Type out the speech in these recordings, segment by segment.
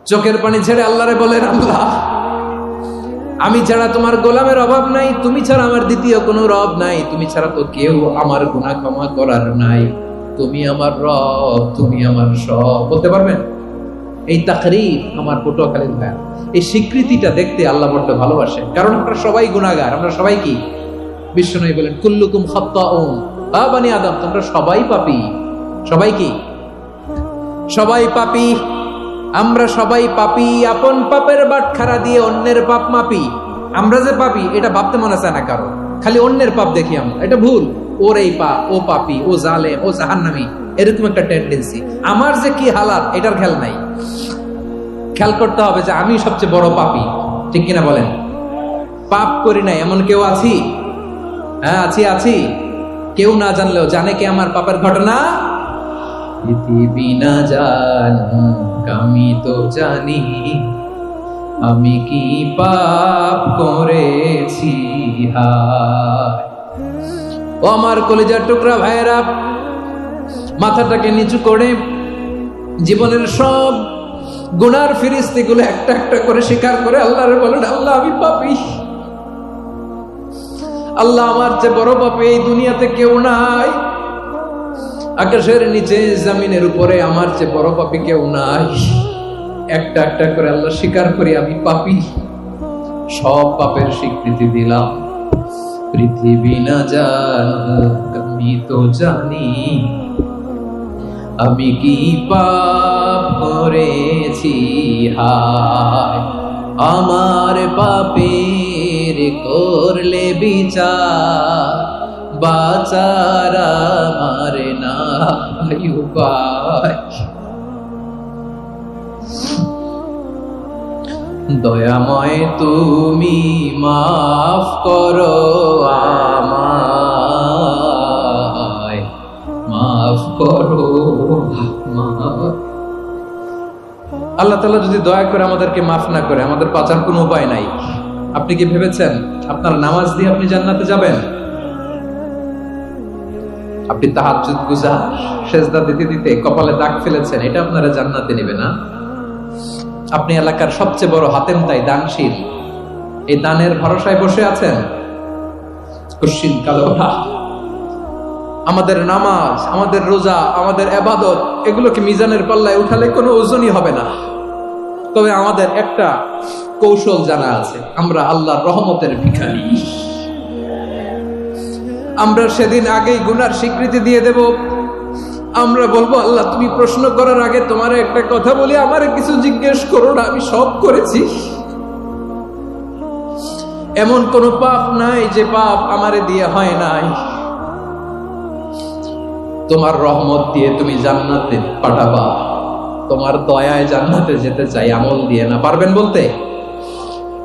চোখের পানি ছেড়ে আল্লাহরে বলেন, আল্লাহ আমি ছাড়া তোমার গোলামের অভাব নাই, তুমি ছাড়া আমার দ্বিতীয় কোনো রব নাই, তুমি ছাড়া তো কেউ আমার গুনাহ ক্ষমা করার নাই, তুমি আমার রব, তুমি আমার সব। বলতে পারবেন? এই তাকরীর আমার পটুয়াখালীর ভাই, এই স্বীকৃতিটা দেখতে আল্লাহ বড্ড ভালোবাসেন, কারণ আমরা সবাই গুনাহগার। আমরা সবাই কি? বিশ্বনবী বলেন কুল্লুকুম খাত্তাউন, আ বানি আদম, তোমরা সবাই পাপী। সবাই কি? সবাই পাপী। আমরা সবাই পাপী। আপন পাপের বাটখারা দিয়ে অন্যের পাপ মাপি। আমরা যে পাপী এটা ভাবতে মনে চায় না কারো, খালি অন্যের পাপ দেখি আমরা, এটা ভুল। ওর এই পাপ, ও পাপী, ও জালেম, ও জাহান্নামী, এরকম একটা টেন্ডেন্সি। আমার যে কি হালাত এটার খেয়াল নাই। খেয়াল করতে হবে যে আমি সবচেয়ে বড় পাপী, ঠিক কিনা বলেন? পাপ করি নাই এমন কেউ আছি? হ্যাঁ আছি। কেউ না জানলেও জানে কে আমার পাপের ঘটনা? পৃথিবী না জানুক আমি তো জানি, আমি কি পাপ করেছি। হায় ও আমার কলিজার টুকরা ভাইয়েরা, মাথাটাকে নিচু করে জীবনের সব গুনার ফিরিস্তিগুলো একটা একটা করে স্বীকার করে আল্লাহরে বলেন, আল্লাহ আমি পাপী। আল্লাহ আমার চেয়ে বড় পাপী এই দুনিয়াতে কেউ নাই। আকাশের নিচে জমিনের উপরে আমার চেয়ে বড় পাপী কেউ নাই। একটা একটা করে আল্লাহ স্বীকার করি আমি পাপী। সব পাপের স্বীকৃতি দিলাম। পৃথিবী না জানুক আমি তো জানি, আমি কি পাপ করেছি। হায় আমার পাপের করলে বিচার, বাঁচার আমার নাই উপায়। দয়াময় তুমি মাফ করো আমায়, মাফ করো। আল্লাহ তাআলা যদি দয়া করে আমাদেরকে মাফ না করে, আমাদের বাঁচার কোনো উপায় নাই। আপনি কি ভেবেছেন আপনার নামাজ দিয়ে আপনি জান্নাতে যাবেন? আপনি তাহাজ্জুদ গুজার, সেজদা দিতে দিতে কপালে দাগ ফেলেছেন, এটা আপনারা জান্নাতে নেবে না? আপনি এলাকার সবচেয়ে বড় হাতেম তাই দানশীল, এই দানের ভরসায় বসে আছেন। কুশিন কালোরা আমাদের নামাজ, আমাদের রোজা, আমাদের ইবাদত, এগুলোকে মিজানের পাল্লায় উঠালে কোনো ওজনই হবে না। তবে আমাদের একটা কৌশল জানা আছে, আমরা আল্লাহর রহমতের ভিখারি। আমরা সেদিন আগেই গুনার স্বীকৃতি দিয়ে দেব। আমরা বলবো, আল্লাহ তুমি প্রশ্ন করার আগে তোমার একটা কথা বলি, আমারে কিছু জিজ্ঞেস করো না, আমি সব করেছি। এমন কোন পাপ নাই যে পাপ আমারে দিয়ে হয় নাই। তোমার রহমত দিয়ে তুমি জান্নাতে পাঠাবা, তোমার দয়ায় জান্নাতে যেতে চাই, আমল দিয়ে না। পারবেন বলতে?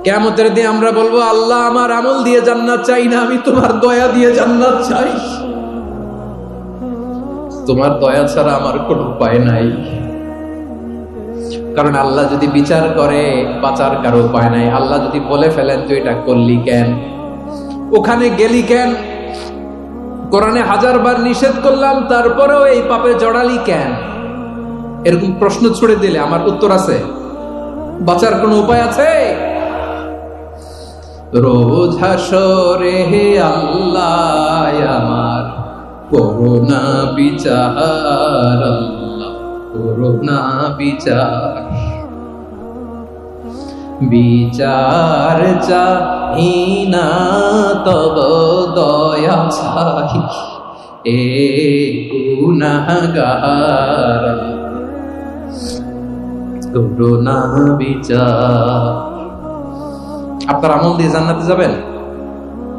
কিয়ামতের দিন আমরা বলবো, আল্লাহ আমার আমল দিয়ে জান্নাত চাই না, আমি তোমার দয়া দিয়ে জান্নাত চাই। তোমার দয়া ছাড়া আমার কোনো উপায় নাই। কারণ আল্লাহ যদি বিচার করে বাঁচার কারো উপায় নাই। আল্লাহ যদি বলে ফেলেন তুই এটা করলি কেন, ওখানে গেলি কেন, কোরআনে 1000 বার নিষেধ করলাম তারপরেও এই পাপে জড়ালি কেন, এরকম প্রশ্ন ছুড়ে দিলে আমার উত্তর আছে? বাঁচার কোনো উপায় আছে? রোজ হাসরে হে আল্লাহ আমার করুণা বিচার, আল্লাহ করুণা বিচার। বিচার চাই না তব দয়া চাই, এ গুনাহগার করুণা বিচার। আপনার আমল দিয়ে জান্নাতে যাবেন?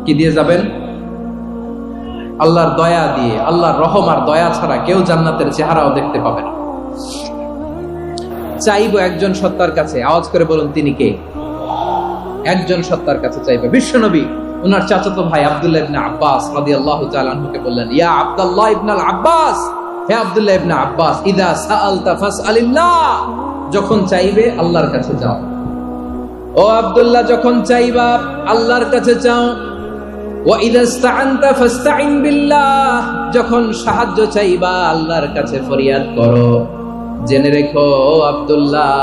কি দিয়ে যাবেন? আল্লাহর দয়া দিয়ে। আল্লাহর রহম আর দয়া ছাড়া কেউ জান্নাতের চেহারাও দেখতে পাবে না। চাইবো একজন সত্তার কাছে, আওয়াজ করে বলুন তিনি কে? একজন সত্তার কাছে চাইবো। বিশ্বনবী ওনার চাচাতো ভাই আব্দুল্লাহ ইবনে আব্বাস রাদিয়াল্লাহু তাআলা আনহুকে বললেন, ইয়া আব্দুল্লাহ ইবনে আব্বাস, হে আব্দুল্লাহ ইবনে আব্বাস, ইদা সাআলতা ফাসআলিল্লাহ, যখন চাইবে আল্লাহর কাছে যাও। ও আব্দুল্লাহ, যখন চাইবা আল্লাহর কাছে চাও। ওয়া ইদা ইসতাআনতা ফাসতাইন বিল্লাহ, যখন সাহায্য চাইবা আল্লাহর কাছে ফরিয়াদ করো। জেনে রেখো আব্দুল্লাহ,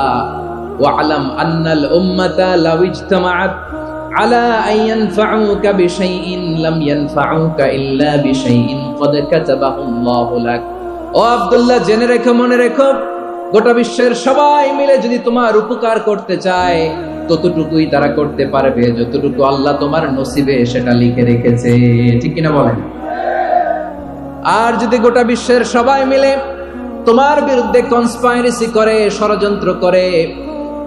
ওয়া'লাম আন্নাল উম্মাতা লাউ ইজতামাআত আলা আন ইয়ানফাউকা বিশাইইন লাম ইয়ানফাউকা ইল্লা বিশাইইন ক্বাদ কাতাবাহু আল্লাহু লাক। ও আব্দুল্লাহ, জেনে রেখো, মনে রেখো, গোটা বিশ্বের সবাই মিলে যদি তোমার উপকার করতে চায় ততটুকুই তারা করতে পারবে যতটুকু আল্লাহ তোমার নসিবে সেটা লিখে রেখেছে। ঠিক কিনা বলেন? আর যদি গোটা বিশ্বের সবাই মিলে তোমার বিরুদ্ধে কনস্পাইরেসি করে, ষড়যন্ত্র করে,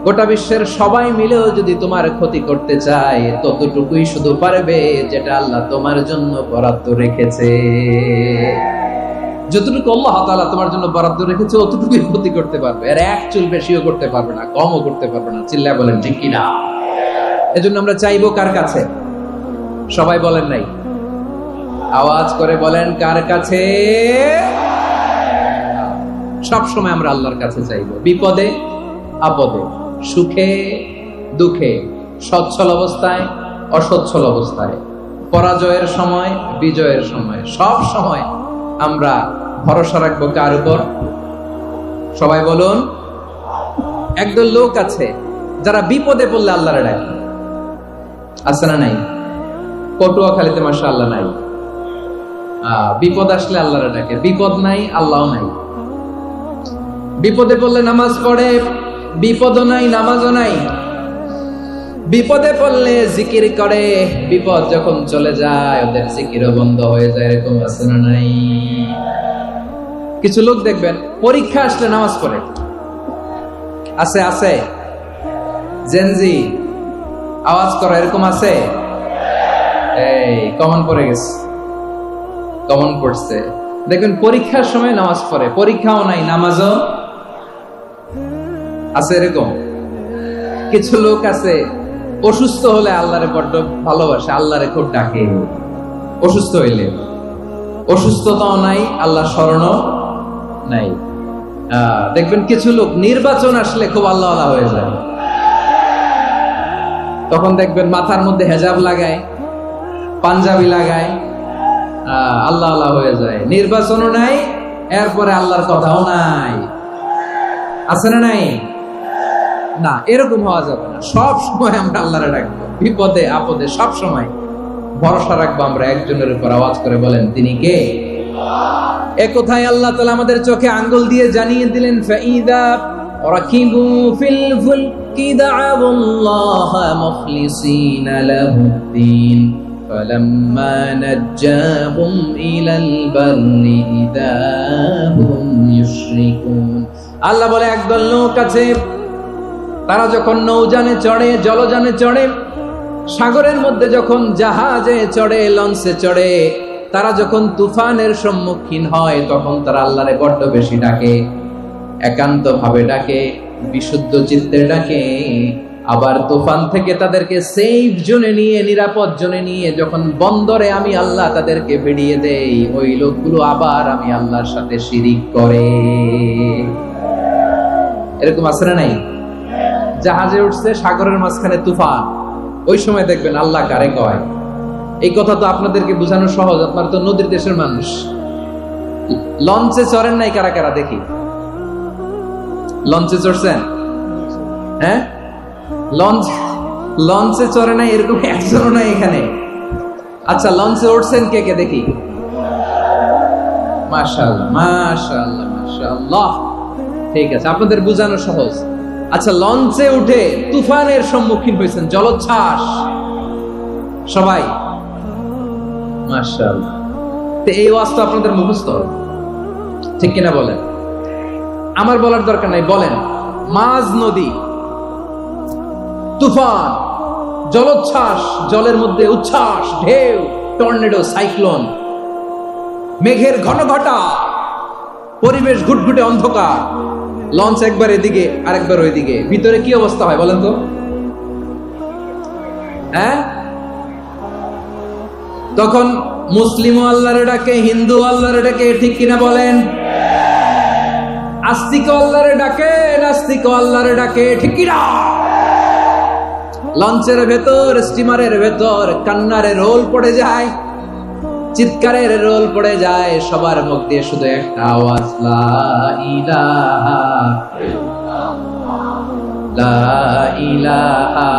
গোটা বিশ্বের সবাই মিলেও যদি তোমার ক্ষতি করতে চায় ততটুকুই শুধু পারবে যেটা আল্লাহ তোমার জন্য বরাদ্দ রেখেছে। যতটুকু আল্লাহ তাআলা তোমার জন্য বরাদ্দ রেখেছে অতটুকুই ক্ষতি করতে পারবে, আর এক চুল বেশিও করতে পারবে না, কমও করতে পারবে না। চিল্লায় বলেন ঠিক কিনা? এজন্য আমরা চাইবো কার কাছে? সবাই বলেন নাই, আওয়াজ করে বলেন কার কাছে? সব সময় আমরা আল্লাহর কাছে চাইবো, বিপদে আপদে, সুখে দুঃখে, সচ্ছল অবস্থায় অসচ্ছল অবস্থায়, পরাজয়ের সময় বিজয়ের সময়, সব সময় আমরা ভরসা রাখবো কার উপর? সবাই বলুন। একদল লোক আছে যারা বিপদে পড়লে আল্লাহরে ডাকে, আছে না নাই? পটুয়াখালীতে মাশাআল্লাহ নাই, বিপদ আসলে আল্লাহরে ডাকে, বিপদ নাই আল্লাহও নাই। বিপদে পড়লে নামাজ পড়ে, বিপদও নাই নামাজও নাই। বিপদে পড়লে জিকির করে, বিপদ যখন চলে যায় ওদের জিকিরও বন্ধ হয়ে যায়। এরকম আছে না নাই? কিছু লোক দেখবেন পরীক্ষা আসলে নামাজ পড়ে, আছে আছে, জেনজি আওয়াজ করে, এরকম আছে? এই কমন পড়ে গেছে, কমন পড়ছে। দেখবেন পরীক্ষার সময় নামাজ পড়ে, পরীক্ষাও নাই নামাজও আছে। এরকম কিছু লোক আছে অসুস্থ হলে আল্লাহরে বড্ড ভালোবাসে, আল্লাহরে খুব ডাকে। অসুস্থ হইলে অসুস্থতাও নাই, আল্লাহ স্মরণও নাই। দেখবেন কিছু লোক নির্বাচন আসলে খুব আল্লাহ আল্লাহ হয়ে যায়, তখন দেখবেন মাথার মধ্যে হেজাব লাগায়, পাঞ্জাবি লাগায়, আল্লাহ আল্লাহ হয়ে যায়। নির্বাচনও নাই, এরপরে আল্লাহর কথাও নাই। আছে না নাই? না, এরকম হওয়া যাবে না। সব সময় আমরা আল্লাহরে ডাকবো, বিপদে আপদে সব সময় ভরসা রাখবো আমরা একজনের উপর। আওয়াজ করে বলেন তিনি কে? এ কথায় আল্লাহ তাআলা আমাদের চোখে আঙ্গুল দিয়ে জানিয়ে দিলেন, ফাইদা রাকিবু ফিল ফুলকি দা'আউল্লাহা মুখলিসিনা লাহুদ্দিন ফালাম্মা নাজ্জাহুম ইলাল বাররি ইযা হুম ইউশরিকুন। আল্লাহ বলে একদল লোক আছে, তারা যখন নৌযানে চড়ে, জলযানে চড়ে, সাগরের মধ্যে যখন জাহাজে চড়ে, লঞ্চে চড়ে, তারা যখন তুফানের সম্মুখীন হয় তখন তারা আল্লাহরে বড্ড বেশি ডাকে, একান্ত ভাবে ডাকে, বিশুদ্ধ চিত্তে ডাকে। আবার তুফান থেকে তাদেরকে সেফ জোনে নিয়ে, নিরাপদ জোনে নিয়ে যখন বন্দরে আমি আল্লাহ তাদেরকে ভিড়িয়ে দেই, ওই লোকগুলো আবার আমি আল্লাহর সাথে শিরিক করে। এরকম আছে না নাই? জাহাজে উঠছে, সাগরের মাঝখানে তুফান, ওই সময় দেখবেন আল্লাহ কারে কয়। এই কথা তো আপনাদেরকে বোঝানো সহজ, আপনারা তো নদীর দেশের মানুষ। লঞ্চে চড়েন নাই কারা কারা? দেখি, লঞ্চে চড়ছেন? হ্যাঁ, লঞ্চে চড়ে নাই এরকম একজনও নাই এখানে। আচ্ছা, লঞ্চে উঠছেন কে কে? দেখি। মাশাআল্লাহ মাশাআল্লাহ মাশাআল্লাহ, ঠিক আছে, আপনাদের বোঝানো সহজ। আচ্ছা, লঞ্চে উঠে তুফানের সম্মুখীন হয়েছেন, জলোচ্ছ্বাস, সবাই? মাশাআল্লাহ। তো এই ওয়াজ তো আপনাদের মুখস্থ, ঠিক কিনা বলেন? আমার বলার দরকার নাই, বলেন। মাঝ নদী, তুফান, জলোচ্ছ্বাস, জলের মধ্যে উচ্ছ্বাস, ঢেউ, টর্নেডো, সাইক্লোন, মেঘের ঘনঘটা, পরিবেশ ঘুটঘুটে অন্ধকার, লঞ্চ একবার এদিকে আরেকবার ওইদিকে, ভিতরে কি অবস্থা হয় বলেন তো? হ্যাঁ, তখন মুসলিম আল্লাহরে ডাকে, হিন্দু আল্লাহরে ডাকে, ঠিক কিনা বলেন? আস্তিক আল্লাহরে ডাকে, নাস্তিক আল্লাহরে ডাকে, ঠিক কিনা? লঞ্চের ভেতর, স্টিমারের ভেতর কান্নারে রোল পড়ে যায়, চিৎকারের রোল পড়ে যায়, সবার মুখ দিয়ে শুধু একটা আওয়াজ, লা ইলাহা ইল্লাল্লাহ। লা ইলাহা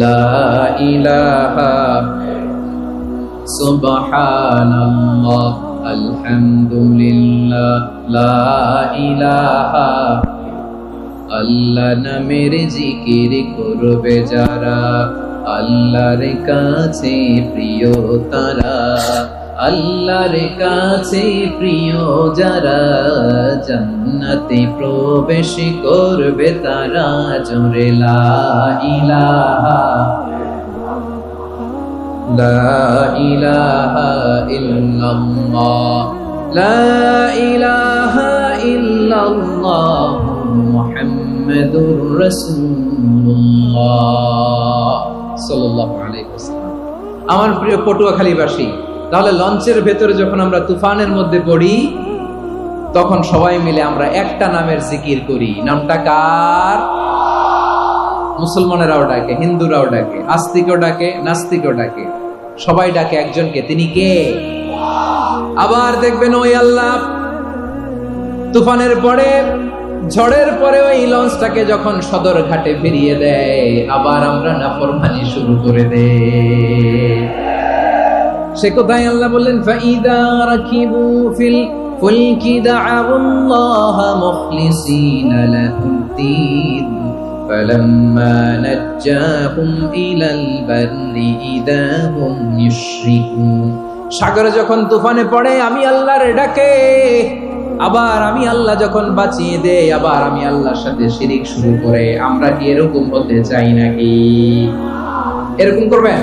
লা ইলাহা সুবহানাল্লাহ আলহামদুলিল্লাহ লা ইলাহা। আল্লাহ নামের জিকির করবে যারা, আল্লাহর কাছে প্রিয় তারা, আল্লাহর কাছে প্রিয় যারা, জান্নাতে প্রবেশ করবে তারা। জোরে লা ইলাহা লা ইলাহা ইল্লাল্লাহ লা ইলাহা ইল্লাল্লাহ মুহাম্মাদুর রাসূলুল্লাহ সাল্লাল্লাহু আলাইহি ওয়াসাল্লাম। আমার প্রিয় পটুয়াখালীবাসী, তাহলে লঞ্চের ভেতরে যখন আমরা তুফানের মধ্যে পড়ি, তখন সবাই মিলে আমরা একটা নামের জিকির করি। নামটা কার? মুসলমানেরাও ডাকে, হিন্দুরাও ডাকে, আস্তিকও ডাকে, নাস্তিকও ডাকে, সবাই ডাকে একজনকে। তিনি কে? আবার দেখবেন ওই আল্লাহ তুফানের পরে, ঝড়ের পরে ওই লঞ্চটাকে যখন সদর ঘাটে ফিরিয়ে দেয়, আবার আমরা নাফরমানি শুরু করে দেই। সে কোথায়? আল্লাহ বললেন ফাইদা রাকিবু ফিল ফুলকি দা'আউল্লাহা মুখলিসিনা লাহুদ্দিন ফালাম্মা নাজ্জাহুম ইলাল বাররি ইযা হুম ইউশরিকুন। সাগরে যখন তুফানে পড়ে আমি আল্লাহর ডাকে, আবার আমি আল্লাহ যখন বাঁচিয়ে দেই, আবার আমি আল্লাহর সাথে শিরিক শুরু করে। আমরা কি এরকম হতে চাই নাকি? এরকম করবেন?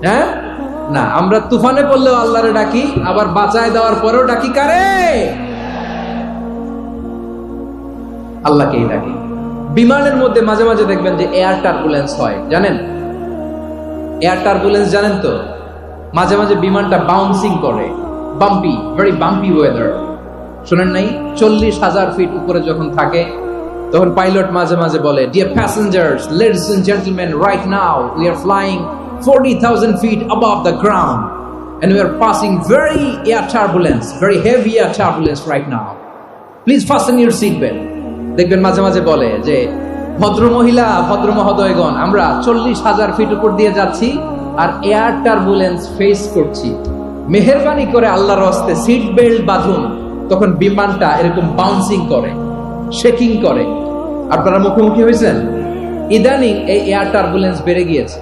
হ্যাঁ না, আমরা তুফানে পড়লেও আল্লাহরে ডাকি, আবার বাঁচায় দেওয়ার পরেও ডাকি কারে? আল্লাহকেই ডাকি। বিমানের মধ্যে মাঝে মাঝে দেখবেন যে এয়ার টার্বুলেন্স হয়, জানেন? এয়ার টার্বুলেন্স জানেন তো? মাঝে মাঝে বিমানটা বাউন্সিং করে, বাম্পি, ভেরি বাম্পি ওয়েদার। শুনেন নাই? 40,000 ফিট উপরে যখন থাকে, তখন পাইলট মাঝে মাঝে বলে, dear passengers, ladies and gentleman, right now we are flying 40,000 feet above the ground and we are passing very air turbulence, very heavy air turbulence right now. Please fasten your seat belt. দেখবেন মাঝে মাঝে বলে যে, ভদ্র মহিলা, ভদ্র মহোদয়গণ, আমরা 40,000 ফিট উপর দিয়ে যাচ্ছি আর এয়ার টার্বুলেন্স ফেস করছি, মেহেরবানি করে আল্লাহর হস্তে সিট বেল্ট বাঁধুন। তখন বিমানটা এরকম বাউন্সিং করে, শেকিং করে। আপনারা মুখোমুখি হয়েছেন? ইদানিং এই এয়ার টার্বুলেন্স বেড়ে গিয়েছে।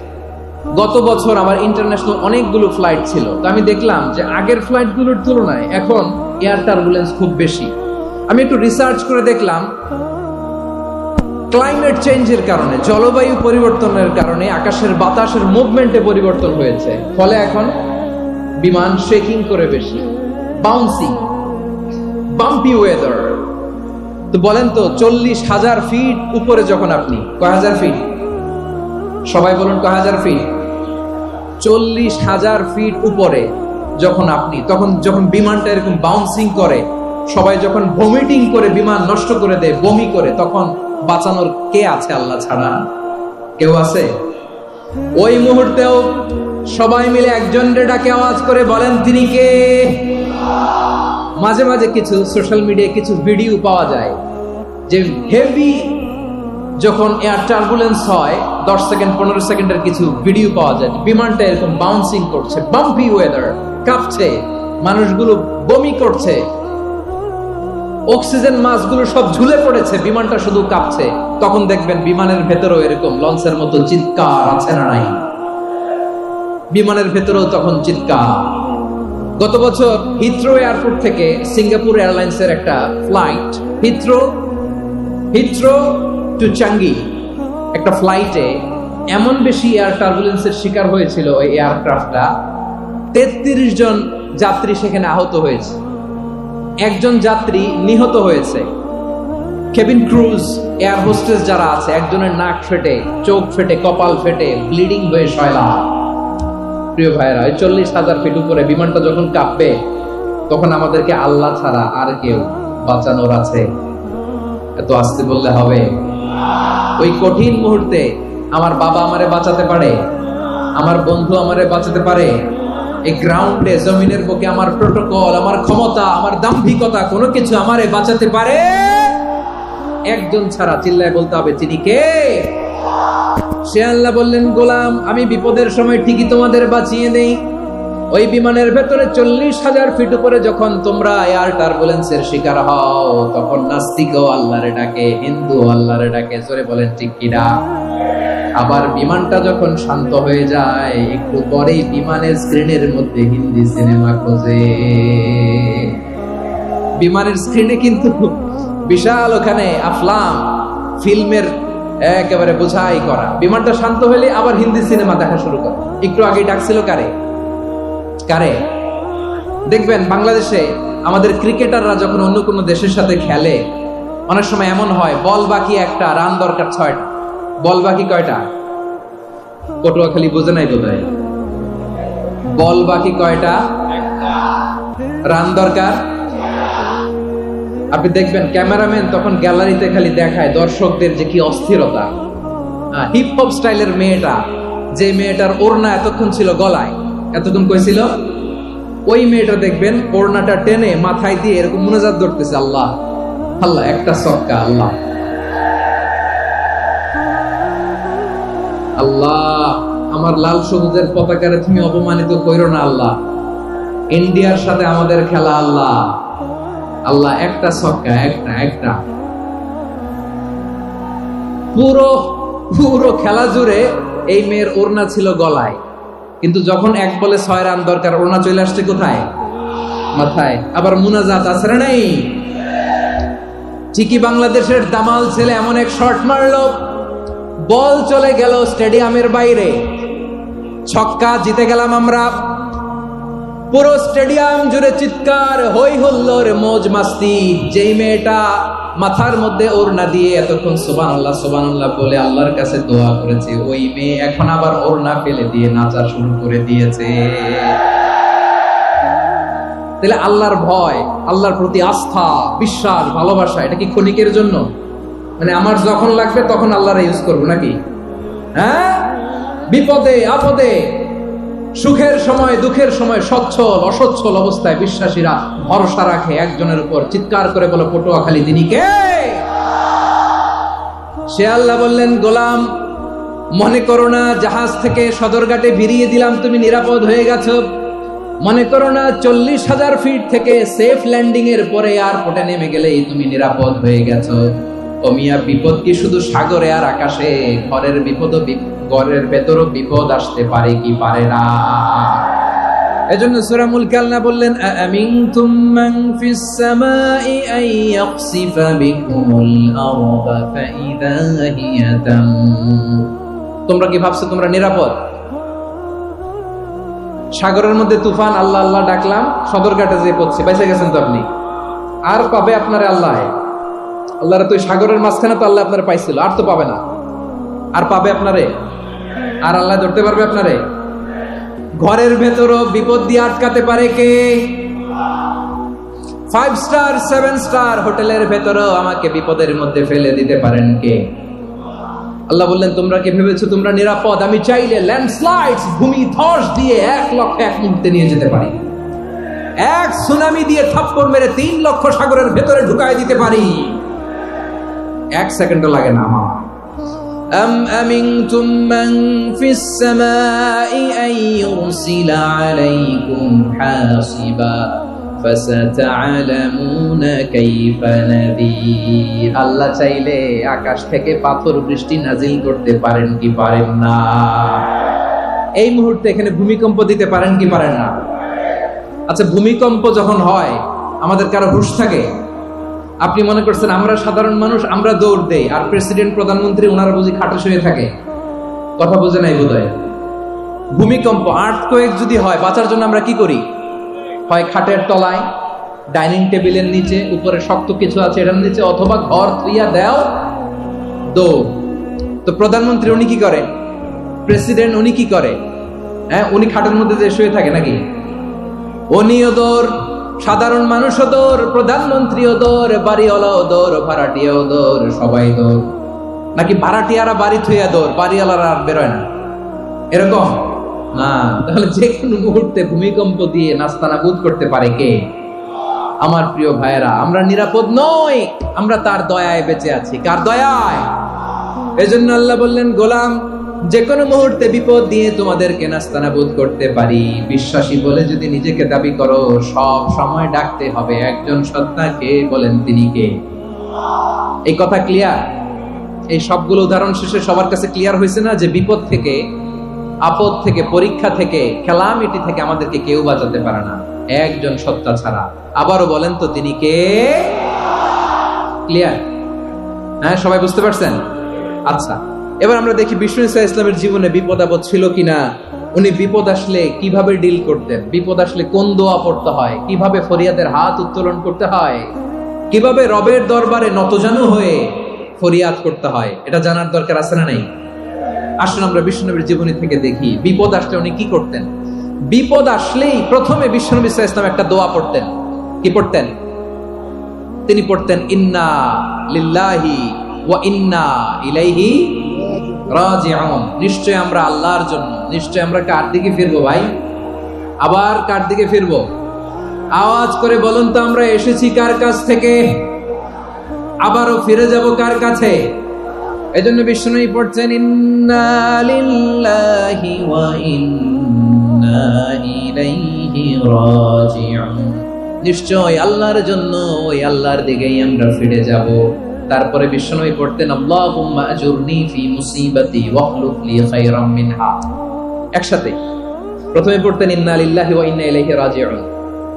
গত বছর আমার ইন্টারন্যাশনাল অনেকগুলো ফ্লাইট ছিল, তো আমি দেখলাম যে আগের ফ্লাইটগুলোর তুলনায় এখন এয়ার টার্বুলেন্স খুব বেশি। আমি একটু রিসার্চ করে দেখলাম, ক্লাইমেট চেঞ্জের কারণে, জলবায়ু পরিবর্তনের কারণে আকাশের বাতাসের মুভমেন্টে পরিবর্তন হয়েছে, ফলে এখন বিমান শেকিং করে বেশি, বাউন্সিং, বাম্পি ওয়েদার। তো বলেন তো, 40,000 ফিট উপরে যখন আপনি, কয় হাজার ফিট? সবাই বলুন কয় হাজার ফিট? 40,000 ফিট উপরে যখন আপনি, তখন যখন বিমানটা এরকম বাউন্সিং করে, সবাই যখন ভমিটিং করে বিমান নষ্ট করে দেয়, বমি করে, তখন বাঁচানোর কে আছে আল্লাহ ছাড়া? কেউ আছে? ওই মুহূর্তেও সবাই মিলে একজনের ডাকে আওয়াজ করে বলেন তিনি কে? মাঝে মাঝে কিছু সোশ্যাল মিডিয়ায় কিছু ভিডিও পাওয়া যায় যে হেভি যখন এয়ার টার্বুলেন্স হয়, 10 সেকেন্ড 15 সেকেন্ডের কিছু ভিডিও পাওয়া যায়, বিমানটা এরকম বাউন্সিং করছে, বাম্পি ওয়েদার, কাঁপছে, মানুষগুলো বমি করছে, অক্সিজেন মাস্কগুলো সব ঝুলে পড়েছে, বিমানটা শুধু কাঁপছে। তখন দেখবেন বিমানের ভেতরেও এরকম লঞ্চের মতো চিৎকার আছে না নাই? বিমানের ভেতরেও তখন চিৎকার। গত বছর হিথ্রো এয়ারপোর্ট থেকে সিঙ্গাপুর এয়ারলাইন্সের একটা ফ্লাইট, হিথ্রো টু চাঙ্গি, একটা ফ্লাইটে এমন বেশি এয়ার টার্বুলেন্সের শিকার হয়েছিল ওই এয়ারক্রাফটটা, 33 জন যাত্রী সেখানে আহত হয়েছে, একজন যাত্রী নিহত হয়েছে। কেবিন ক্রুজ, এয়ার হোস্টেস যারা আছে, একজনের নাক ফেটে, চোখ ফেটে, কপাল ফেটে, ব্লিডিং হয়ে শয়লা। প্রিয় ভাইরা, 40,000 ফিট উপরে বিমানটা যখন কাঁপবে, তখন আমাদেরকে আল্লাহ ছাড়া আর কেউ বাঁচানোর আছে? এত আসতে বললে হবে? ওই কঠিন মুহূর্তে আমার বাবা আমারে বাঁচাতে পারে, আমার বন্ধু আমারে বাঁচাতে পারে। এই গ্রাউন্ডে, জমিনের বুকে আমার প্রটোকল, আমার ক্ষমতা, আমার দাম্ভিকতা কোনো কিছু আমারে বাঁচাতে পারে? একজন ছাড়া, চিল্লায় বলতে হবে তিনি কে? সে আল্লাহ বললেন, গোলাম আমি বিপদের সময় ঠিকই তোমাদের বাঁচিয়ে দেই। ওই বিমানের ভেতরে 40,000 ফিট উপরে যখন তোমরা এয়ার টার্বুলেন্সের শিকার হও, তখন নাস্তিকও আল্লাহরে ডাকে, হিন্দু আল্লাহরে ডাকে, জোরে বলেন ঠিক কিনা? আবার বিমানটা যখন শান্ত হয়ে যায়, একটু পরেই বিমানের স্ক্রিনের মধ্যে হিন্দি সিনেমা খোঁজে। বিমানের স্ক্রিনে কিন্তু বিশাল ওখানে আফলাম ফিল্মের একেবারে বোঝাই করা। বিমানটা শান্ত হলে আবার হিন্দি সিনেমা দেখা শুরু করে। একটু আগে ডাকছিল কারে কারে? দেখবেন বাংলাদেশে আমাদের ক্রিকেটাররা যখন অন্য কোনো দেশের সাথে খেলে, অনেক সময় এমন হয় বল বাকি একটা, রান দরকার 6টা। বল বাকি কয়টা? পটুয়াখালী বোঝে নাই বোধহয়। বল বাকি কয়টা? রান দরকার। আপনি দেখবেন ক্যামেরাম্যান তখন গ্যালারিতে খালি দেখায় দর্শকদের যে কি অস্থিরতা। হিপ হপ স্টাইলের মেয়েটা, যে মেয়েটার ওড়না এতক্ষণ ছিল গলায়, এতক্ষণ কইছিল, ওই মেয়েটা দেখবেন ওড়নাটা টেনে মাথায় দিয়ে এরকম মুনাজাত ধরতেছে, আল্লাহ আল্লাহ, একটা সক্কা, আল্লাহ আল্লাহ, আমার লাল সবুজের পতাকারে তুমি অপমানিত কইরো না আল্লাহ, ইন্ডিয়ার সাথে আমাদের খেলা আল্লাহ আল্লাহ, একটা সক্কা, একটা একটা। পুরো পুরো খেলা জুড়ে এই মেয়ের ওড়না ছিল গলায়, কিন্তু যখন 1 বলে 6 রান দরকার, ওড়না চলে আসছে কোথায়? মাথায়। আবার মুনাজাত আছে না নাই? ঠিকই বাংলাদেশের দামাল ছেলে এমন এক শট মারলো, বল চলে গেল স্টেডিয়ামের বাইরে, ছক্কা, জিতে গেলাম আমরা। পুরো স্টেডিয়াম জুড়ে চিৎকার, হই হুল্লোর, মৌজ মাস্তি। যেই মেয়েটা মাথার মধ্যে ওড়না দিয়ে এতক্ষণ সুবহানাল্লাহ সুবহানাল্লাহ বলে আল্লাহর কাছে দোয়া করেছে, ওই মেয়ে এখন আবার ওড়না ফেলে দিয়ে নাচা শুরু করে দিয়েছে। তাহলে আল্লাহর ভয়, আল্লাহর প্রতি আস্থা, বিশ্বাস, ভালোবাসা, এটা কি ক্ষণিকের জন্য? মানে আমার যখন লাগবে তখন আল্লাহর ইউজ করবো নাকি? হ্যাঁ, বিপদে আপদে, সুখের সময় দুঃখের সময়, সচ্ছল অসচ্ছল অবস্থায় বিশ্বাসীরা ভরসা রাখে একজনের উপর। চিৎকার করে বলো, পটুয়াখালী তিনি কে? সে আল্লাহ বললেন, গোলাম মনে করো না জাহাজ থেকে সদরঘাটে ভিড়িয়ে দিলাম, তুমি নিরাপদ হয়ে গেছো। মনে করো না 40,000 ফিট থেকে সেফ ল্যান্ডিং এর পরে এয়ারপোর্টে নেমে গেলেই তুমি নিরাপদ হয়ে গেছো। ও মিয়া, বিপদ কি শুধু সাগরে আর আকাশে? ঘরের বিপদও, ঘরের ভেতরও বিপদ আসতে পারে কি পারে না? এজন্য সূরা মুলক আল্লাহ বললেন, আমিনতুম মান ফিস সামাই আন ইয়াখসিফা বিকুমুল আরদা ফাইদা হিয়া তামুর। তোমরা কি ভাবছো তোমরা নিরাপদ? সাগরের মধ্যে তুফান, আল্লাহ আল্লাহ ডাকলাম, সদরঘাটে যে পড়ছে, বেঁচে গেছেন তো আপনি। আর পাবে আপনারে আল্লাহ? আল্লাহর তো সাগরের মাঝখানে তো আল্লাহ আপনারে পাইছিল, আর তো পাবে না। আর পাবে আপনারে? আর আল্লাহ ধরতে পারবে আপনারে? ঘরের ভেতরও বিপদ দিয়ে আটকাতে পারে কে? 5 স্টার 7 স্টার হোটেলের ভেতরেও আমাকে বিপদের মধ্যে ফেলে দিতে পারেন কে? আল্লাহ বললেন, তোমরা কি ভেবেছো তোমরা নিরাপদ? আমি চাইলে ল্যান্ডস্লাইডস, ভূমি ধস দিয়ে 1 লক্ষ 1 মুহূর্তে নিয়ে যেতে পারি। 1 সুনামি দিয়ে থাপ্পড় মেরে 3 লক্ষ সাগরের ভেতরে ঢুকায় দিতে পারি। 1 সেকেন্ডও লাগে না আমার। أم أمنتم من في السماء أن يرسل عليكم حاصبا فستعلمون كيف نذير। আল্লাহ চাইলে আকাশ থেকে পাথর বৃষ্টি নাজিল করতে পারেন কি পারেন না? এই মুহূর্তে এখানে ভূমিকম্প দিতে পারেন কি পারেন না? আচ্ছা, ভূমিকম্প যখন হয় আমাদের কারো হুঁশ থাকে? আপনি মনে করছেন আমরা সাধারণ মানুষ, আমরা দৌড় দেই, আর প্রেসিডেন্ট প্রধানমন্ত্রী ওনারা বুঝি খাটে শুয়ে থাকে? কথা বোঝে নাই বোধহয়। ভূমিকম্প, আর্থকোয়েক যদি হয়, বাঁচার জন্য আমরা কি করি? হয় খাটের তলায়, ডাইনিং টেবিলের নিচে, উপরে শক্ত কিছু আছে এটার নিচে, অথবা ঘর থুইয়া দেও দৌড়। তো প্রধানমন্ত্রী উনি কি করে? প্রেসিডেন্ট উনি কি করে? হ্যাঁ, উনি খাটের মধ্যে যে শুয়ে থাকে নাকি? উনিও দৌড়, সাধারণ মানুষও দৌড়, প্রধানমন্ত্রীও দৌড়, বাড়িওয়ালাও দৌড়, ভাড়াটিয়াও দৌড়, সবাই দৌড়। নাকি ভাড়াটিয়ারা বাড়ি থুইয়া দৌড়, বাড়িওয়ালারা আর বেরোয় না? এরকম না। তাহলে যে কোনো মুহূর্তে ভূমিকম্প দিয়ে নাস্তানাবুদ করতে পারে কে? আমার প্রিয় ভাইয়েরা, আমরা নিরাপদ নই, আমরা তার দয়ায় বেঁচে আছি। কার দয়ায়? এজন্য আল্লাহ বললেন, গোলাম, যে কোনো মুহূর্তে বিপদ দিয়ে তোমাদেরকে নাস্তানাবুদ করতে পারি। বিশ্বাসী বলে যদি নিজেকে দাবি করো, সব সময় ডাকতে হবে একজন সত্তাকে। বলেন তিনি কে? এই কথা ক্লিয়ার? এই সবগুলো উদাহরণ শেষে সবার কাছে ক্লিয়ার হয়েছে না যে বিপদ থেকে, আপদ থেকে, পরীক্ষা থেকে, ক্যালামিটি থেকে আমাদেরকে কেউ বাঁচাতে পারে না একজন সত্তা ছাড়া। আবারও বলেন তো তিনি কে? ক্লিয়ার? হ্যাঁ, সবাই বুঝতে পারছেন? আচ্ছা, এবার আমরা দেখি বিষ্ণু ঈসা ইসলামের জীবনে বিপদ আপদ ছিল কিনা। উনি বিপদ আসলে কিভাবে ডিল করতেন, বিপদ আসলে কোন দোয়া পড়তে হয়, কিভাবে ফরিয়াদের হাত উত্তোলন করতে হয়, কিভাবে রবের দরবারে নতজানু হয়ে ফরিয়াদ করতে হয়, এটা জানার দরকার আছে না নাই? আসুন আমরা বিশ্বনবীর জীবনী থেকে দেখি বিপদ আসলে উনি কি করতেন। বিপদ আসলেই প্রথমে বিশ্বনবী সাল্লাল্লাহু আলাইহি ওয়াসাল্লাম একটা দোয়া পড়তেন। কি পড়তেন? তিনি পড়তেন, ইন্না লিল্লাহি ওয়া ইন্না ইলাইহি রাজিউন। নিশ্চয় আমরা আল্লাহর জন্য, নিশ্চয় আমরা কার দিকে ফিরবো ভাই? আবার কার দিকে ফিরবো? আওয়াজ করে বলুন তো, আমরা এসেছি কার কাছ থেকে, আবারও ফিরে যাব কার কাছে? এজন্য বিষ্ণুই পড়ছেন, ইন্না লিল্লাহি ওয়া ইন্না ইলাইহি রাজিউন। নিশ্চয় আল্লাহর জন্য, ওই আল্লাহর দিকেই আমরা ফিরে যাব। তারপরে বিষ্ণুই পড়তেন, আল্লাহুম্মা আজুরনি ফি মুসিবাতি ওয়াখলুফ লি খায়রাম মিনহা। একসাথে প্রথমে পড়তেন ইন্না লিল্লাহি ওয়া ইন্না ইলাইহি রাজিউন,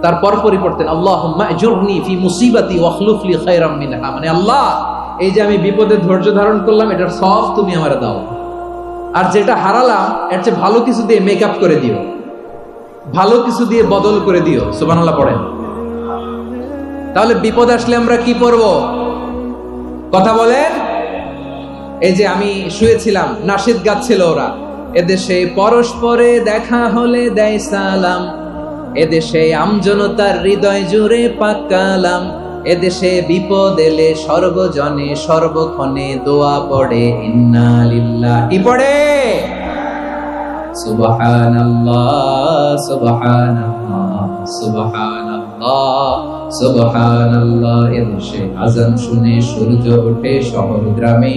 তারপর পরে পড়তেন আল্লাহুম্মা আজুরনি ফি মুসিবাতি ওয়াখলুফ লি খায়রাম মিনহা। মানে আল্লাহ, এই যে আমি বিপদে ধৈর্য ধারণ করলাম, এটার সব তুমি আমারে দাও, আর যেটা হারালাম এর চেয়ে ভালো কিছু দিয়ে মেকআপ করে দিও, ভালো কিছু দিয়ে বদল করে দিও। সুবহানাল্লাহ পড়েন। তাহলে বিপদ আসলে আমরা কি পড়ব? কথা বলেন। এই যে আমি শুয়েছিলাম, নাশিদ গাচ্ছিল ওরা, এদেশে পরস্পরে দেখা হলে দেয় সালাম, এদেশে আমজনতার হৃদয় জুড়ে পাকালাম, এদেশে বিপদ এলে সর্বজনে সর্বক্ষণে দোয়া পড়ে ইন্না লিল্লাহি। কি পড়ে? সুবহানাল্লাহ সুবহানাল্লাহ সুবহানাল্লাহ সুবহানাল্লাহ। এদেশে আজান শুনে সূর্য ওঠে শহর গ্রামে,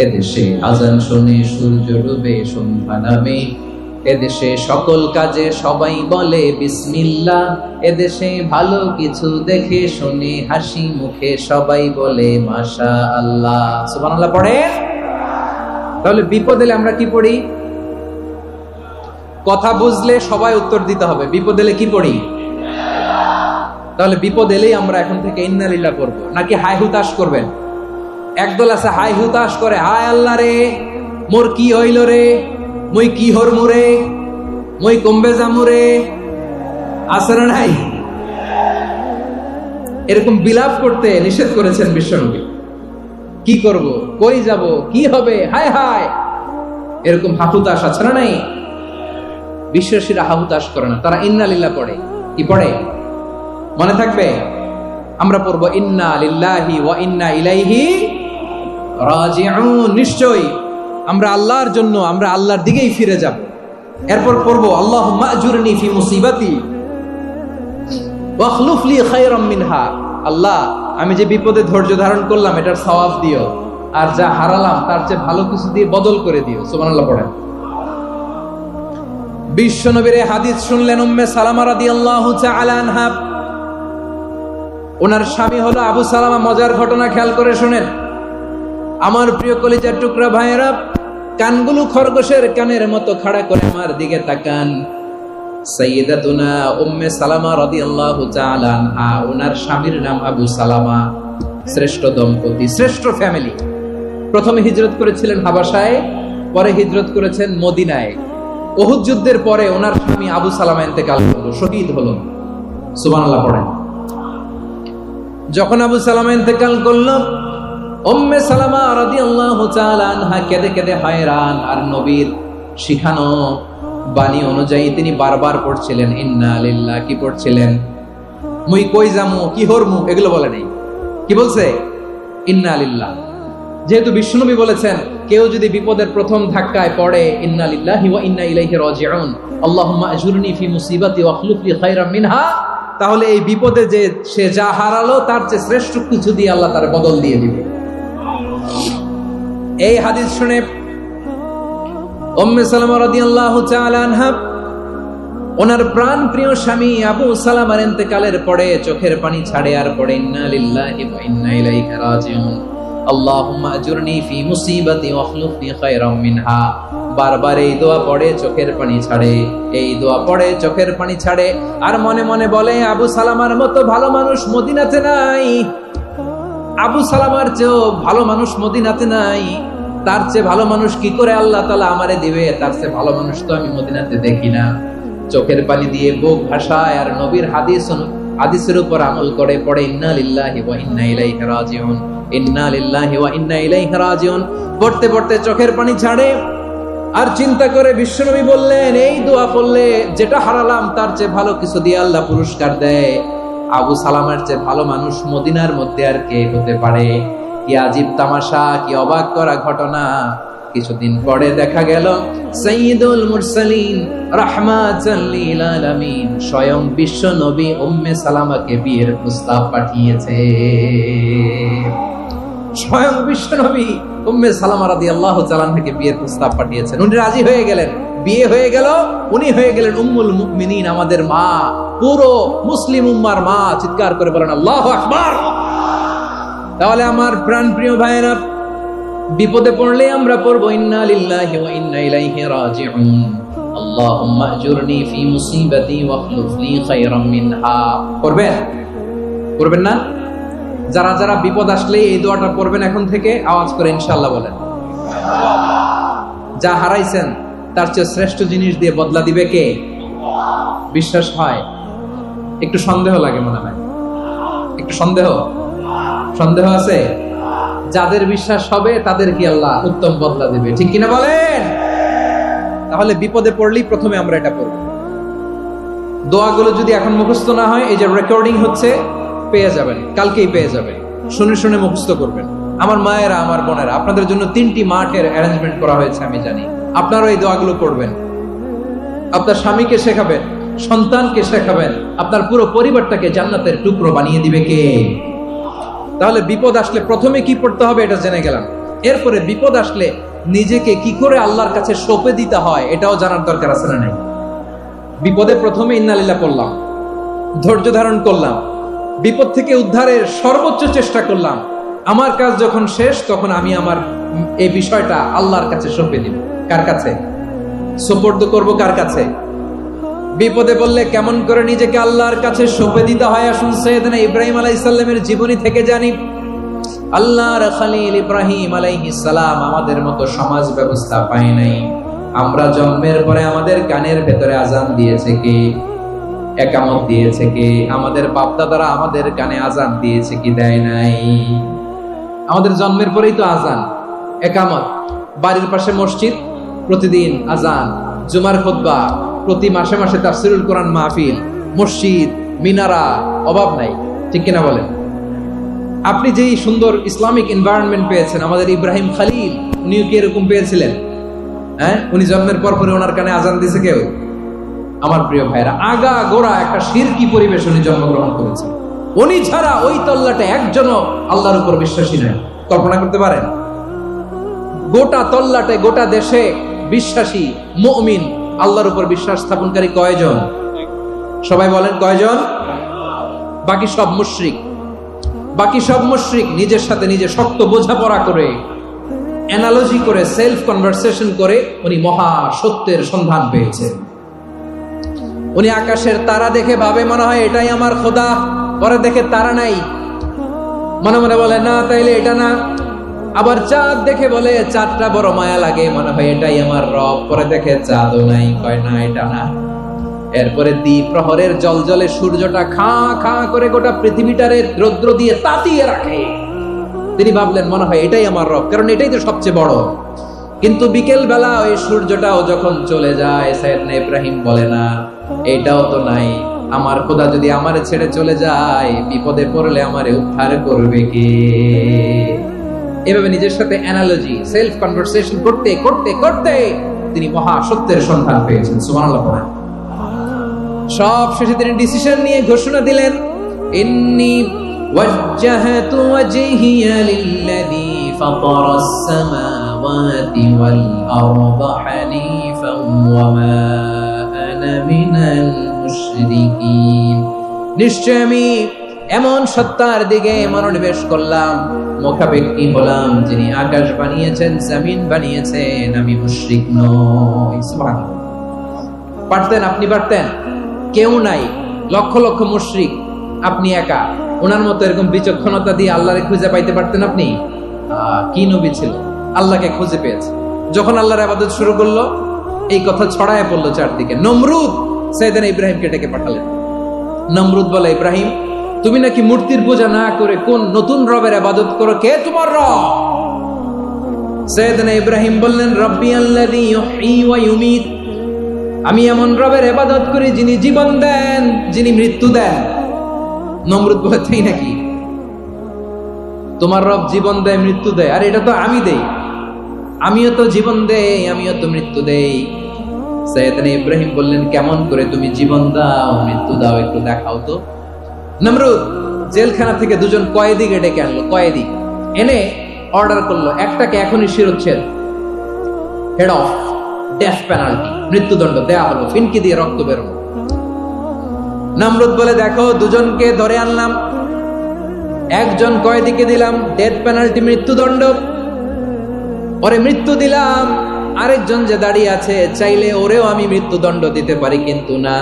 এদেশে আজান শুনে সূর্য ডুবে সন্ধ্যা নামে, এদেশে সকল কাজে সবাই বলে বিসমিল্লাহ, এদেশে ভালো কিছু দেখে শুনে হাসি মুখে সবাই বলে মাশাআল্লাহ। সুবহানাল্লাহ পড়ে। তাহলে বিপদ এলে আমরা কি পড়ি? কথা বুঝলে সবাই উত্তর দিতে হবে। বিপদ এলে কি পড়ি? তাহলে বিপদ এলেই আমরা এখন থেকে ইন্না লিল্লাহ পড়বো, নাকি হাই হুতাশ করবেন? একদল আছে হাই হুতাশ করে, হায় আল্লাহ রে মোর কি হইল রে, মই কি হরমু রে, মই কমবে জামু রে। আছে না নাই? এরকম বিলাপ করতে নিষেধ করেছেন বিশ্বনবী। কি করব, কই যাব, কি হবে, হায় হায়, এরকম হাহুতাশ আছে না নাই? বিশ্বাসীরা হাহুতাশ করে না, তারা ইন্না লিল্লাহ পড়ে। কি পড়ে? মনে থাকবে? আমরা পড়বো ইন্না লিল্লাহি ওয়া ইন্না ইলাইহি রাজিউন। নিশ্চয়ই আমরা আল্লাহর জন্য, আমরা আল্লাহর দিকেই ফিরে যাব। এরপর পড়বো আল্লাহুম্মা আজুরনি ফি মুসিবাতি ওয়াখলুফ লি খায়রাম মিনহা। আল্লাহ, আমি যে বিপদে ধৈর্য ধারণ করলাম এটার সওয়াব দিও, আর যা হারালাম তার চেয়ে ভালো কিছু দিয়ে বদল করে দিও। সুবহানাল্লাহ পড়েন। বিশ্বনবীর হাদিস শুনলেন উম্মে সালামা রাদিয়াল্লাহু তাআলা আনহা। ওনার স্বামী হলো আবু সালামা। মজার ঘটনা খেয়াল করে শুনেন আমার প্রিয় কলিজার টুকরা ভাইয়েরা। কানগুলো খরগোশের কানের মতো খাড়া করে আমার দিকে তাকান। সাইয়্যিদাতুনা উম্মে সালামা রাদিয়াল্লাহু তাআলা আনহা, ওনার স্বামীর নাম আবু সালামা। শ্রেষ্ঠ দম্পতি, শ্রেষ্ঠ ফ্যামিলি। প্রথমে হিজরত করেছিলেন হাবাসায়, পরে হিজরত করেছেন মদিনায়। উহুদ যুদ্ধের পরে ওনার স্বামী আবু সালামা ইন্তেকাল করলো, শহীদ হলো। সুবহানাল্লাহ পড়েন। যখন আবু সালামা ইন্তেকাল করলো, উম্মে সালামা রাদিয়াল্লাহু তাআলা আনহা কেঁদে কেঁদে হয়রান। আর নবীর শিখানো বাণী অনুযায়ী তিনি বারবার পড়ছিলেন ইন্না লিল্লাহ। কি পড়ছিলেন? মুই কই যামু, কি হরমু, এগুলো বলে নাই। কি বলছে? ইন্না লিল্লাহ। যেহেতু বিশ্বনবী বলেছেন কেউ যদি বিপদের প্রথম ধাক্কায় পড়ে ইন্না লিল্লাহি ওয়া ইন্না ইলাইহি রাজিউন, আল্লাহুম্মা আজুরনি ফি মুসিবাতি ওয়াখলুফ লি খায়রাম মিনহা, তাহলে এই বিপদে যে সে যা হারালো তার চেয়ে শ্রেষ্ঠ কিছু দিয়ে আল্লাহ তার বদল দিয়ে দিবে। এই হাদিস শুনে উম্মে সালামা রাদিয়াল্লাহু তাআলা আনহা ওনার প্রাণ প্রিয় স্বামী আবু সালামার ইন্তেকালের পরে চোখের পানি ছাড়ে আর পড়ে ইন্না লিল্লাহি ওয়া ইন্না ইলাইহি রাজিউন আল্লাহুম্মা আজুরনি ফি মুসিবাতি ওয়াখলুফনি খায়রাম মিনহা। বারবার এই দোয়া পড়ে চোখের পানি ছাড়ে, এই দোয়া পড়ে চোখের পানি ছাড়ে, আর মনে মনে বলে আবু সালামার মতো ভালো মানুষ মদিনাতে নাই, আবু সালামার চেয়েও ভালো মানুষ মদিনাতে নাই, তার চেয়ে ভালো মানুষ কি করে আল্লাহ তাআলা আমারে দিবে, তার চেয়ে ভালো মানুষ তো আমি মদিনাতে দেখি না। চোখের পানি দিয়ে বুক ভাসায় আর নবীর হাদিসের উপর আমল করে পড়ে ইন্না লিল্লাহি ওয়া ইন্না ইলাইহি রাজিউন, ইন্না লিল্লাহি ওয়া ইন্না ইলাইহি রাজিউন। পড়তে পড়তে চোখের পানি ছাড়ে আর চিন্তা করে বিশ্বনবী বললেন এই দোয়া পড়লে যেটা হারালাম তার চেয়ে ভালো কিছু দিয়ে আল্লাহ পুরস্কার দেয়। আবু সালামের চেয়ে ভালো মানুষ মদিনার মধ্যে আর কে হতে পারে? কি আজীব তামাশা, কি অবাক করা ঘটনা। কিছুদিন পরে দেখা গেল সাইয়্যিদুল মুরসালিন রাহমাতাল লিল আলামিন স্বয়ং বিশ্ব নবী উম্মে সালামাকে বিয়ের প্রস্তাব পাঠিয়েছে। স্বয়ং বিশ্ব নবী উম্মে সালামা রাদিয়াল্লাহু তাআলা থেকে বিয়ের প্রস্তাব পাঠিয়েছেন। উনি রাজি হয়ে গেলেন, বিয়ে হয়ে গেল, উনি হয়ে গেলেন উম্মুল মুমিনিন, আমাদের মা, পুরো মুসলিম উম্মার মা। চিৎকার করে বলেন আল্লাহু আকবার। তাহলে আমার প্রাণ প্রিয় ভাইয়েরা, বিপদে পড়লে আমরা পড়বো ইন্না লিল্লাহি ওয়া ইন্না ইলাইহি রাজিউন আল্লাহুম্মা আজুরনি ফি মুসিবাতি ওয়াখলুফনি খায়রাম মিনহা। পড়বেন? পড়বেন না? যারা যারা বিপদ আসলে এই দোয়াটা পড়বেন এখন থেকে আওয়াজ করে ইনশাআল্লাহ বলেন। যা হারাইছেন তার চেয়ে শ্রেষ্ঠ জিনিস দিয়ে বদলা দিবে কে? বিশ্বাস হয়? একটু সন্দেহ লাগে মনে হয়, একটু সন্দেহ আছে? যাদের বিশ্বাস হবে তাদের কি আল্লাহ উত্তম বদলা দিবে, ঠিক কিনা বলেন? তাহলে বিপদে পড়লেই প্রথমে আমরা এটা পড়ব। দোয়াগুলো যদি এখন মুখস্থ না হয়, এই যে রেকর্ডিং হচ্ছে পেয়ে যাবেন, কালকেই পেয়ে যাবেন, শুনে শুনে মুখস্থ করবেন। আমার মায়েরা, আমার বোনেরা, আপনাদের জন্য 3টি মাঠের অ্যারেঞ্জমেন্ট করা হয়েছে, আমি জানি। আপনারাও এই দোয়াগুলো পড়বেন, আপনার স্বামীকে শেখাবেন, সন্তানকে শেখাবেন, আপনার পুরো পরিবারটাকে জান্নাতের টুকরো বানিয়ে দিবে কে? তাহলে বিপদ আসলে প্রথমে কি পড়তে হবে এটা জেনে গেলাম। এরপরে বিপদ আসলে নিজেকে কি করে আল্লাহর কাছে সঁপে দিতে হয় এটাও জানার দরকার আছে না নাই? বিপদে প্রথমে ইন্না লিল্লাহ পড়লাম, ধৈর্য ধারণ করলাম, বিপদ থেকে উদ্ধারের সর্বোচ্চ চেষ্টা করলাম। আমার কাজ যখন শেষ তখন আমি আমার এই বিষয়টা আল্লাহর কাছে সঁপে দিব। কার কাছে সুপর্দ করব? কার কাছে? বিপদে বললে কেমন করে নিজেকে আল্লাহর কাছে সঁপে দিতে হয় আসুন সাইয়েদনা ইব্রাহিম আলাইহিস সালামের জীবনী থেকে জানি। আল্লাহর খলিল ইব্রাহিম আলাইহিস সালাম আমাদের মতো সমাজ ব্যবস্থা পায় নাই। আমরা জন্মের পরে আমাদের কানের ভেতরে আজান দিয়েছে কে? একামত দিয়েছে কে? আমাদের বাপদাদারা আমাদের কানে আজান দিয়েছে কি? দেয় নাই। আমাদের জন্মের পরেই তো আজান, একামত, বাড়ির পাশে মসজিদ, প্রতিদিন আজান, জুমার খুতবা, প্রতি মাসে মাসে তাফসীরুল কোরআন মাহফিল, মসজিদ, মিনারা, অভাব নাই, ঠিক কিনা বলেন? আপনি যেই সুন্দর ইসলামিক এনভায়রনমেন্ট পেয়েছেন, আমাদের ইব্রাহিম খলিল উনিও কি এরকম পেয়েছিলেন? হ্যাঁ, উনি জন্মের পর পরে ওনার কানে আজান দিয়েছে কেউ? আমার প্রিয় ভাইরা, আগা গোড়া একটা শিরকি পরিবেশ উনি জন্মগ্রহণ করেছেন। উনি ছাড়া ওই তল্লাটে একজনও আল্লাহর উপর বিশ্বাসী নাই। কল্পনা করতে পারেন? গোটা তল্লাটে, গোটা দেশে বিশ্বাসী মুমিন, আল্লাহর উপর বিশ্বাস স্থাপনকারী কয়জন? সবাই বলেন কয়জন? বাকি সব মুশরিক। বাকি সব মুশরিক নিজের সাথে নিজে শক্ত বোঝাপড়া করে, অ্যানালজি করে, সেলফ কনভারসেশন করে উনি মহা সত্যের সন্ধান পেয়েছে। উনি আকাশের তারা দেখে ভাবে মনে হয় এটাই আমার খোদা, পরে দেখে তারা নাই, মনে মনে বলে না তাইলে এটা না। আবার চাঁদ দেখে বলে চাঁদটা বড় মায়া লাগে, মনে হয় এটাই আমার রব, পরে দেখে চাঁদও নাই, কয় না এটা না। এরপরে দ্বীপ প্রহরের জলজলে সূর্যটা খাঁ খাঁ করে গোটা পৃথিবীটারে রৌদ্র দিয়ে তাতিয়ে রাখে। তিনি ভাবলেন মনে হয় এটাই আমার রব, কারণ এটাই তো সবচেয়ে বড়। কিন্তু বিকেল বেলা ওই সূর্যটাও যখন চলে যায়, সাইয়েদনা ইব্রাহিম বলে না এটাও তো নাই, আমার খোদা যদি আমারে ছেড়ে চলে যায়, বিপদে পড়লে আমারে উদ্ধার করবে কে? এভাবে নিজের সাথে অ্যানালজি, সেলফ কনভারসেশন করতে করতে করতে তিনি মহা সত্যের সন্ধান পেয়েছেন। সুবহানাল্লাহ। সব শেষে তিনি ডিসিশন নিয়ে ঘোষণা দিলেন, ইন্নী ওয়াজ্জাহাতু ওয়াজহিয়া লিল্লাযী ফাতারাস সামাওয়াতি ওয়াল আরদা হানিফান ওয়া মা আনা মিনাল মুশরিকিন। নিশ্চয় আমি এমন সত্তার দিকে মনোনিবেশ করলাম, মুখাপেক্ষী হলাম, যিনি আকাশ বানিয়েছেন, জমিন বানিয়েছেন, আমি মুশরিক নই। সুবহানাল্লাহ। পারতেন? আপনি পারতেন? কেউ নাই, লক্ষ লক্ষ মুশরিক, আপনি একা। ওনার মতো এরকম বিচক্ষণতা দিয়ে আল্লাহরে খুঁজে পাইতে পারতেন আপনি? কি নবী ছিল, আল্লাহকে খুঁজে পেয়েছে। যখন আল্লাহর ইবাদত শুরু করলো, এই কথা ছড়ায় পড়লো চারদিকে। নমরুদ সাইয়েদনা ইব্রাহিমকে ডেকে পাঠালেন। নমরুদ বলে, ইব্রাহিম, তুমি নাকি মূর্তির পূজা না করে কোন নতুন রবের ইবাদত করো, কে তোমার রব? সাইয়েদনা ইব্রাহিম বললেন, রব্বি আল্লাযী ইউহয়ী ওয়া ইউমীত, আমি এমন রবের ইবাদত করি যিনি জীবন দেন, যিনি মৃত্যু দেন। নমরুদ বলে, তাই নাকি? তোমার রব জীবন দেয়, মৃত্যু দেয়, আর এটা তো আমি দেই। আমিও তো জীবন দেই, আমিও তো মৃত্যু দেই। সাইয়েদনা ইব্রাহিম বললেন, কেমন করে তুমি জীবন দাও, মৃত্যু দাও, একটু দেখাও তো। নমরুদ জেলখানা থেকে দুজন কয়েদিকে ডেকে আনলো। কয়েদি এনে অর্ডার করলো, একটাকে এখনই শিরোচ্ছেদ, হেড অফ, ডেথ পেনাল্টি, মৃত্যুদণ্ড দেয়া হলো, ফিনকি দিয়ে রক্ত বেরোনো। নমরুদ বলে, দেখো, দুজনকে ধরে আনলাম, একজন কয়েদিকে দিলাম ডেথ পেনাল্টি, মৃত্যুদণ্ড, ওরে মৃত্যু দিলাম। আরেকজন যে দাঁড়িয়ে আছে, চাইলে ওরেও আমি মৃত্যুদণ্ড দিতে পারি, কিন্তু না,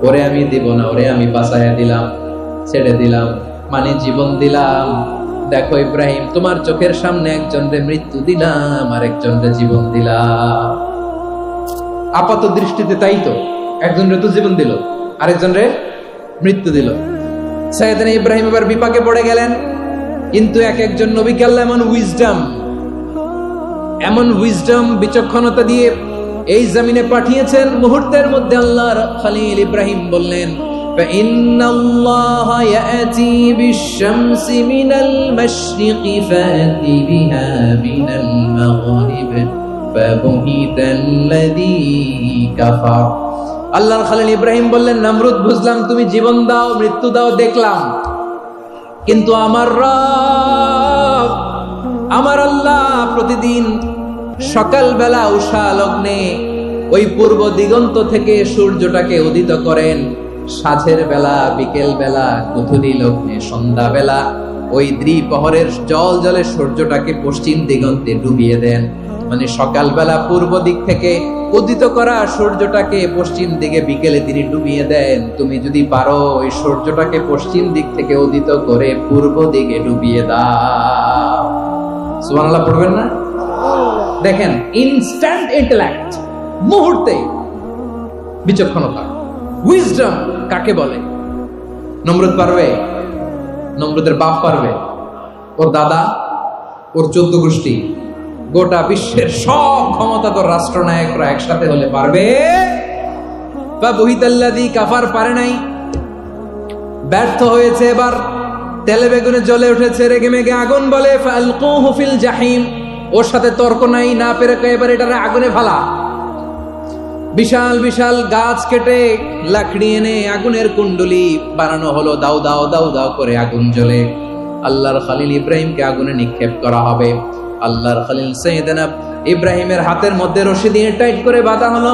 ওরে আমি দিব না, ওরে আমি বাঁচাইয়া দিলাম, ছেড়ে দিলাম, মানে জীবন দিলাম। দেখো ইব্রাহিম, তোমার চোখের সামনে একজনরে মৃত্যু দিলাম, আর একজনরে জীবন দিলাম। আপাত দৃষ্টিতে তাই তো, একজনরে তো জীবন দিল, আরেকজনরে মৃত্যু দিল। সাইয়েদনা ইব্রাহিম এবার বিপাকে পড়ে গেলেন। কিন্তু এক একজন নবীকে আল্লাহ এমন উইজডম, বিচক্ষণতা দিয়ে এই জমিনে পাঠিয়েছেন। মুহূর্তের মধ্যে আল্লাহর খলিল ইব্রাহিম বললেন, ফাইন্নাল্লাহা ইয়াতি বিশ-শামসি মিনাল মাশরিকি ফাতি বিহা মিনাল মাগরিব ফাবুহিতাল্লাযী কাফার। আল্লাহর খলিল ইব্রাহিম বললেন, নমরুদ, বুঝলাম তুমি জীবন দাও, মৃত্যু দাও, দেখলাম, কিন্তু আমার রব, আমার আল্লাহ প্রতিদিন সকালবেলা উষা লগ্নে ওই পূর্ব দিগন্ত থেকে সূর্যটাকে উদিত করেন, সাঁঝের বেলা, বিকেল বেলা, গধূলি লগ্নে, সন্ধ্যা বেলা ওই দ্বিপ্রহরের জল জলে সূর্যটাকে পশ্চিম দিগন্তে ডুবিয়ে দেন। মানে সকালবেলা পূর্ব দিক থেকে উদিত করা সূর্যটাকে পশ্চিম দিকে বিকেলে তিনি ডুবিয়ে দেন। তুমি যদি পারো ওই সূর্যটাকে পশ্চিম দিক থেকে উদিত করে পূর্ব দিকে ডুবিয়ে দাও। সুবহানাল্লাহ পড়বেন না? দেখেন, ইনস্ট্যান্ট ইন্টেলেক্ট, মুহূর্তে বিচক্ষণতা, উইজডম কাকে বলে? নমরুদ পারবে? নমরুদের বাপ পারবে? ওর দাদা, ওর 14 গোষ্ঠী, গোটা বিশ্বের সব ক্ষমতাধর রাষ্ট্রনায়করা একসাথে হলে পারবে? ফাবুহিতাল্লাযী কাফার পারে নাই, ব্যর্থ হয়েছে। এবার তেলে বেগুনে জ্বলে উঠেছে, রেগে মেগে আগুন বলে, ফালকুহু ফিল জাহিম। ওর সাথে তর্ক নাই, না পেরে এবার এটারে আগুনে ফেলা। বিশাল বিশাল গাছ কেটে লাকড়ি এনে আগুনের কুণ্ডলি বানানো হলো, দাও দাও দাও দাও করে আগুন জ্বলে। আল্লাহর খলিল ইব্রাহিমকে আগুনে নিক্ষেপ করা হবে। আল্লাহর খলিল সাইয়েদনা ইব্রাহিমের হাতের মধ্যে রশি দিয়ে টাইট করে বাঁধা হলো,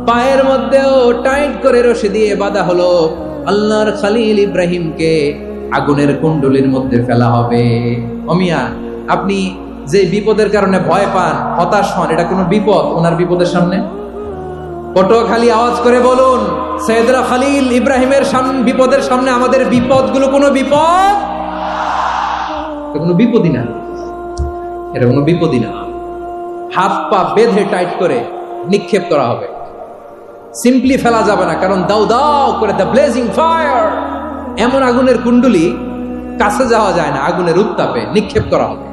পায়ের মধ্যেও টাইট করে রশি দিয়ে বাঁধা হলো। আল্লাহর খলিল ইব্রাহিমকে আগুনের কুণ্ডলির মধ্যে ফেলা হবে। অমিয়া, আপনি যে বিপদের কারণে ভয় পান, হতাশ হন, এটা কোনো বিপদ ওনার বিপদের সামনে? পটুয়াখালী আওয়াজ করে বলুন, সাইয়েদনা খলিল ইব্রাহিমের বিপদের সামনে আমাদের বিপদগুলো কোনো বিপদ? কোনো বিপদই না, এটা কোনো বিপদই না। হাত পা বেঁধে টাইট করে নিক্ষেপ করা হবে, সিম্পলি ফেলা যাবে না, কারণ দাও দাও করে দ্য ব্লেজিং ফায়ার, এমন আগুনের কুণ্ডলি, কাছে যাওয়া যায় না, আগুনের উত্তাপে নিক্ষেপ করা হবে।